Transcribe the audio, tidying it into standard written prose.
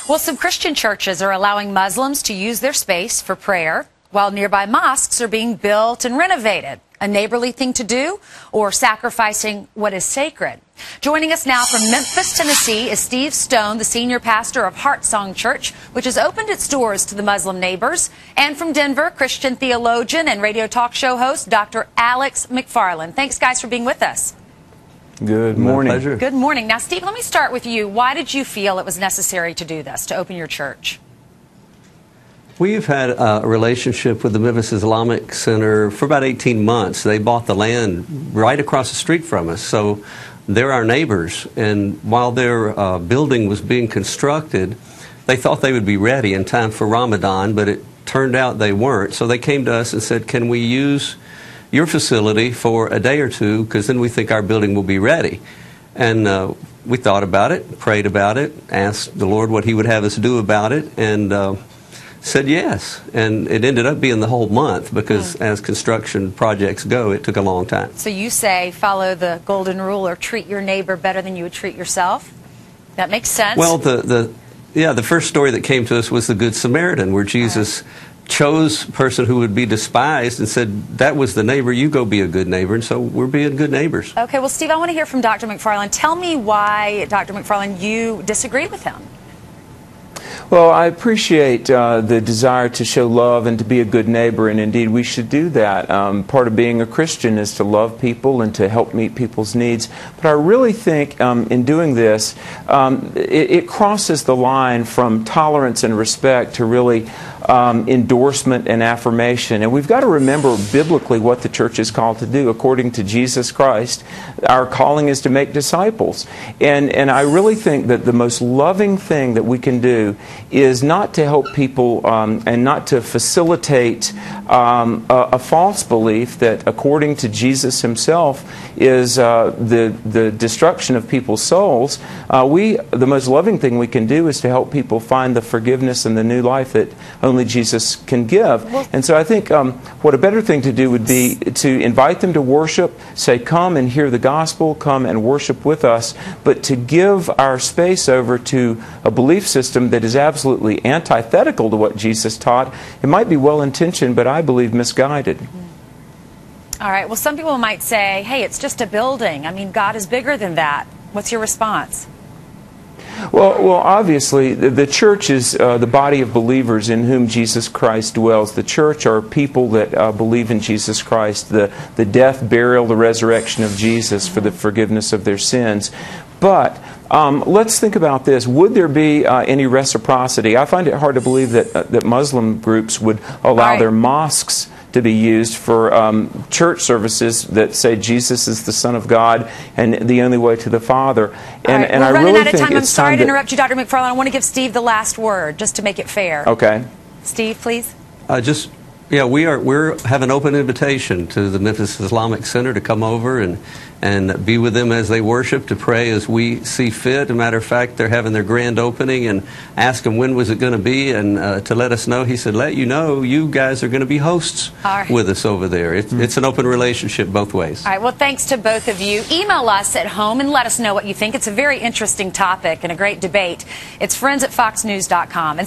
Well, some Christian churches are allowing Muslims to use their space for prayer, while nearby mosques are being built and renovated. A neighborly thing to do, or sacrificing what is sacred? Joining us now from Memphis, Tennessee, is Steve Stone, the senior pastor of Heart Song Church, which has opened its doors to the Muslim neighbors. And from Denver, Christian theologian and radio talk show host, Dr. Alex McFarland. Thanks, guys, for being with us. Good morning. My pleasure. Good morning. Now, Steve, let me start with you. Why did you feel it was necessary to do this, to open your church? We've had a relationship with the Memphis Islamic Center for about 18 months. They bought the land right across the street from us, so they're our neighbors. And while their building was being constructed, they thought they would be ready in time for Ramadan, but it turned out they weren't. So they came to us and said, can we use your facility for a day or two, because then we think our building will be ready. And we thought about it, prayed about it, asked the Lord what He would have us do about it, and said yes. And it ended up being the whole month, because as construction projects go, it took a long time. So you say follow the golden rule, or treat your neighbor better than you would treat yourself? That makes sense. Well, the first story that came to us was the Good Samaritan, where Jesus chose a person who would be despised and said, that was the neighbor, you go be a good neighbor. And so we're being good neighbors. Okay, well, Steve, I want to hear from Dr. McFarland. Tell me why, Dr. McFarland, you disagree with him. Well, I appreciate the desire to show love and to be a good neighbor, and indeed we should do that. Part of being a Christian is to love people and to help meet people's needs. But I really think in doing this, it crosses the line from tolerance and respect to really endorsement and affirmation. And we've got to remember biblically what the church is called to do. According to Jesus Christ, our calling is to make disciples. And I really think that the most loving thing that we can do is not to help people and not to facilitate a false belief that, according to Jesus Himself, is the destruction of people's souls. The most loving thing we can do is to help people find the forgiveness and the new life that only Jesus can give. And so I think what a better thing to do would be to invite them to worship, say, come and hear the gospel, come and worship with us, but to give our space over to a belief system that is absolutely antithetical to what Jesus taught. It might be well-intentioned, but I believe misguided. All right, well, some people might say, hey, it's just a building. I mean, God is bigger than that. What's your response? Well, obviously, the church is the body of believers in whom Jesus Christ dwells. The church are people that believe in Jesus Christ, the death, burial, the resurrection of Jesus for the forgiveness of their sins. But let's think about this. Would there be any reciprocity? I find it hard to believe that Muslim groups would allow their mosques to be used for church services that say Jesus is the Son of God and the only way to the Father. And I really think it's time. I'm sorry to interrupt you, Dr. McFarland. I want to give Steve the last word, just to make it fair. Okay. Steve, please. We have an open invitation to the Memphis Islamic Center to come over and be with them as they worship, to pray as we see fit. As a matter of fact, they're having their grand opening, and asked him when was it going to be, and to let us know. He said, let you know, you guys are going to be hosts with us over there. It's an open relationship both ways. All right, well, thanks to both of you. Email us at home and let us know what you think. It's a very interesting topic and a great debate. It's friends@foxnews.com.